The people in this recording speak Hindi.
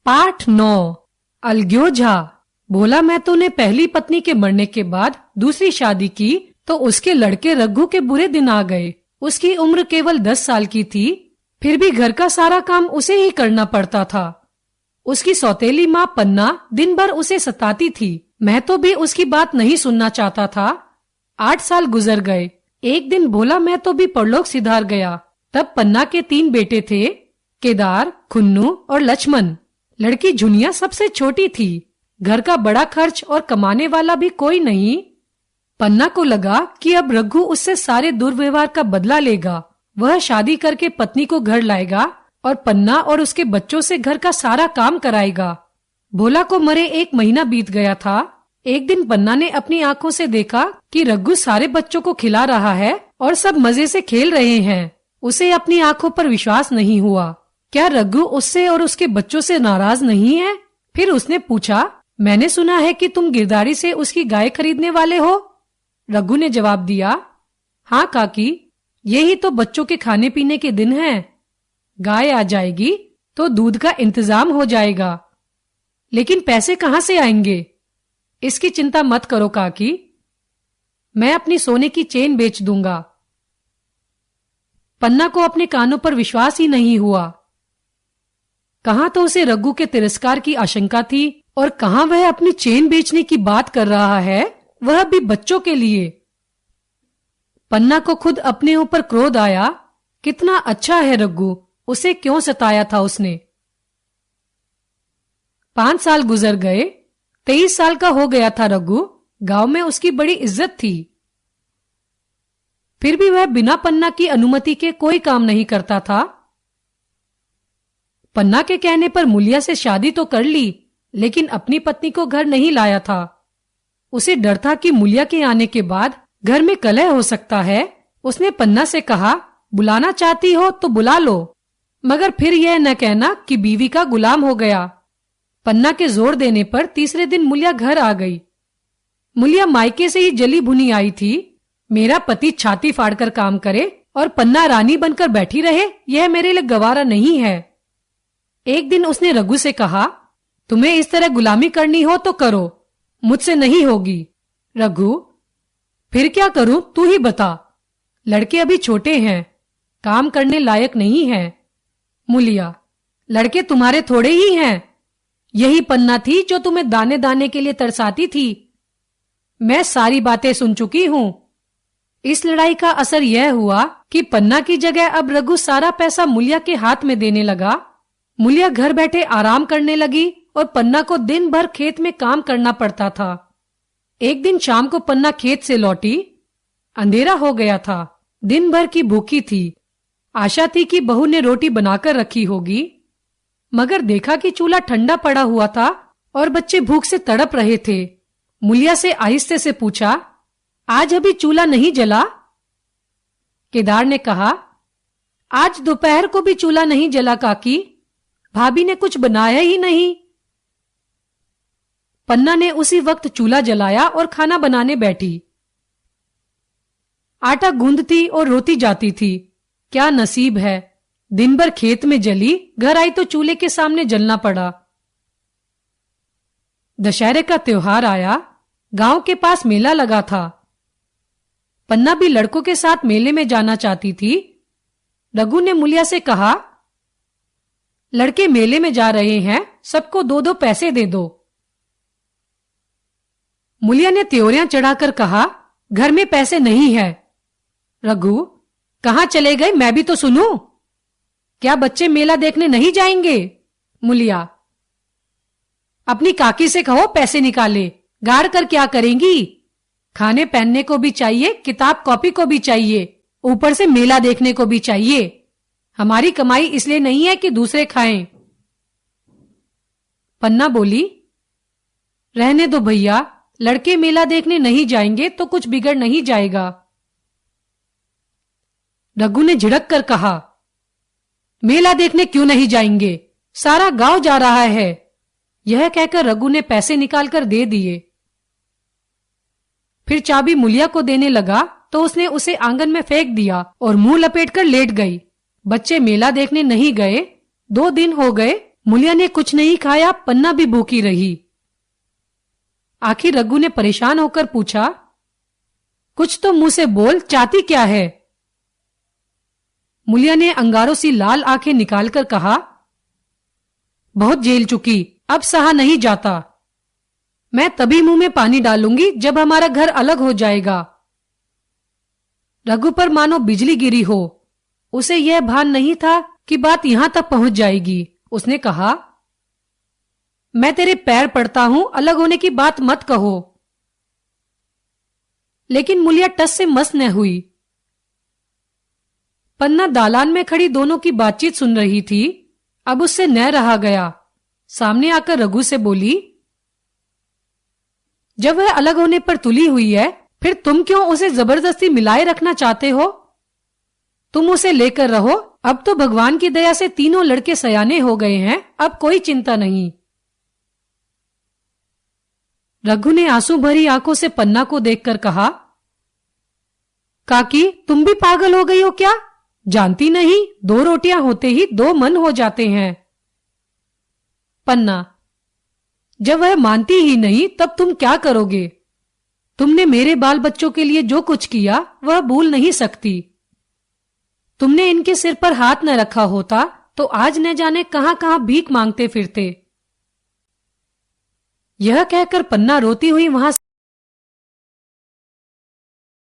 पाठ 9 अलग्योझा। बोला मैं तूने पहली पत्नी के मरने के बाद दूसरी शादी की तो उसके लड़के रघु के बुरे दिन आ गए। उसकी उम्र केवल 10 साल की थी, फिर भी घर का सारा काम उसे ही करना पड़ता था। उसकी सौतेली माँ पन्ना दिन भर उसे सताती थी। मैं तो भी उसकी बात नहीं सुनना चाहता था। 8 साल गुजर गए। एक दिन भोला मैं तो भी परलोक सिधार गया। तब पन्ना के 3 बेटे थे, केदार, खुन्नू और लक्ष्मण। लड़की झुनिया सबसे छोटी थी। घर का बड़ा खर्च और कमाने वाला भी कोई नहीं। पन्ना को लगा कि अब रघु उससे सारे दुर्व्यवहार का बदला लेगा। वह शादी करके पत्नी को घर लाएगा और पन्ना और उसके बच्चों से घर का सारा काम कराएगा। भोला को मरे 1 महीना बीत गया था। एक दिन पन्ना ने अपनी आंखों से देखा कि रघु सारे बच्चों को खिला रहा है और सब मजे से खेल रहे हैं। उसे अपनी आंखों पर विश्वास नहीं हुआ। क्या रघु उससे और उसके बच्चों से नाराज नहीं है? फिर उसने पूछा, मैंने सुना है कि तुम गिरदारी से उसकी गाय खरीदने वाले हो। रघु ने जवाब दिया, हाँ काकी, यही तो बच्चों के खाने पीने के दिन हैं। गाय आ जाएगी तो दूध का इंतजाम हो जाएगा। लेकिन पैसे कहाँ से आएंगे? इसकी चिंता मत करो काकी, मैं अपनी सोने की चेन बेच दूंगा। पन्ना को अपने कानों पर विश्वास ही नहीं हुआ। कहां तो उसे रघु के तिरस्कार की आशंका थी और कहां वह अपनी चेन बेचने की बात कर रहा है, वह भी बच्चों के लिए। पन्ना को खुद अपने ऊपर क्रोध आया। कितना अच्छा है रघु, उसे क्यों सताया था उसने। 5 साल गुजर गए। 23 साल का हो गया था रघु। गांव में उसकी बड़ी इज्जत थी। फिर भी वह बिना पन्ना की अनुमति के कोई काम नहीं करता था। पन्ना के कहने पर मुलिया से शादी तो कर ली, लेकिन अपनी पत्नी को घर नहीं लाया था। उसे डर था कि मुलिया के आने के बाद घर में कलह हो सकता है। उसने पन्ना से कहा, बुलाना चाहती हो तो बुला लो, मगर फिर यह न कहना कि बीवी का गुलाम हो गया। पन्ना के जोर देने पर तीसरे दिन मुलिया घर आ गई। मुलिया मायके से ही जली भुनी आई थी। मेरा पति छाती फाड़कर काम करे और पन्ना रानी बनकर बैठी रहे, यह मेरे लिए गवारा नहीं है। एक दिन उसने रघु से कहा, तुम्हें इस तरह गुलामी करनी हो तो करो, मुझसे नहीं होगी। रघु, फिर क्या करूं, तू ही बता। लड़के अभी छोटे हैं, काम करने लायक नहीं हैं। मुलिया, लड़के तुम्हारे थोड़े ही हैं। यही पन्ना थी जो तुम्हें दाने दाने के लिए तरसाती थी। मैं सारी बातें सुन चुकी हूं। इस लड़ाई का असर यह हुआ कि पन्ना की जगह अब रघु सारा पैसा मुलिया के हाथ में देने लगा। मुलिया घर बैठे आराम करने लगी और पन्ना को दिन भर खेत में काम करना पड़ता था। एक दिन शाम को पन्ना खेत से लौटी। अंधेरा हो गया था। दिन भर की भूखी थी। आशा थी कि बहू ने रोटी बनाकर रखी होगी, मगर देखा कि चूल्हा ठंडा पड़ा हुआ था और बच्चे भूख से तड़प रहे थे। मुलिया से आहिस्ते से पूछा, आज अभी चूल्हा नहीं जला? केदार ने कहा, आज दोपहर को भी चूल्हा नहीं जला काकी, भाभी ने कुछ बनाया ही नहीं। पन्ना ने उसी वक्त चूल्हा जलाया और खाना बनाने बैठी। आटा गूंदती और रोती जाती थी। क्या नसीब है, दिन भर खेत में जली, घर आई तो चूल्हे के सामने जलना पड़ा। दशहरे का त्योहार आया। गांव के पास मेला लगा था। पन्ना भी लड़कों के साथ मेले में जाना चाहती थी। रघु ने मुलिया से कहा, लड़के मेले में जा रहे हैं, सबको 2-2 पैसे दे दो। मुलिया ने त्योरियां चढ़ाकर कहा, घर में पैसे नहीं है। रघु, कहां चले गए, मैं भी तो सुनूं। क्या बच्चे मेला देखने नहीं जाएंगे? मुलिया, अपनी काकी से कहो पैसे निकाले, गाड़ कर क्या करेंगी? खाने पहनने को भी चाहिए, किताब कॉपी को भी चाहिए, ऊपर से मेला देखने को भी चाहिए। हमारी कमाई इसलिए नहीं है कि दूसरे खाएं। पन्ना बोली, रहने दो भैया, लड़के मेला देखने नहीं जाएंगे तो कुछ बिगड़ नहीं जाएगा। रघु ने झिड़क कर कहा, मेला देखने क्यों नहीं जाएंगे, सारा गांव जा रहा है। यह कहकर रघु ने पैसे निकालकर दे दिए। फिर चाबी मुलिया को देने लगा तो उसने उसे आंगन में फेंक दिया और मुंह लपेटकर लेट गई। बच्चे मेला देखने नहीं गए। 2 दिन हो गए, मूलिया ने कुछ नहीं खाया, पन्ना भी भूखी रही। आखिर रघु ने परेशान होकर पूछा, कुछ तो मुंह से बोल, चाहती क्या है? मूलिया ने अंगारों सी लाल आंखें निकालकर कहा, बहुत झेल चुकी, अब सहा नहीं जाता। मैं तभी मुंह में पानी डालूंगी जब हमारा घर अलग हो जाएगा। रघु पर मानो बिजली गिरी हो। उसे यह भान नहीं था कि बात यहां तक पहुंच जाएगी। उसने कहा, मैं तेरे पैर पड़ता हूं, अलग होने की बात मत कहो। लेकिन मूलिया टस से मस न हुई। पन्ना दालान में खड़ी दोनों की बातचीत सुन रही थी। अब उससे न रहा गया। सामने आकर रघु से बोली, जब वह अलग होने पर तुली हुई है, फिर तुम क्यों उसे जबरदस्ती मिलाए रखना चाहते हो? तुम उसे लेकर रहो। अब तो भगवान की दया से तीनों लड़के सयाने हो गए हैं, अब कोई चिंता नहीं। रघु ने आंसू भरी आंखों से पन्ना को देखकर कहा, काकी, तुम भी पागल हो गई हो क्या? जानती नहीं, 2 रोटियां होते ही 2 मन हो जाते हैं। पन्ना, जब वह मानती ही नहीं तब तुम क्या करोगे? तुमने मेरे बाल बच्चों के लिए जो कुछ किया वह भूल नहीं सकती। तुमने इनके सिर पर हाथ न रखा होता तो आज न जाने कहां कहां भीख मांगते फिरते। यह कहकर पन्ना रोती हुई वहां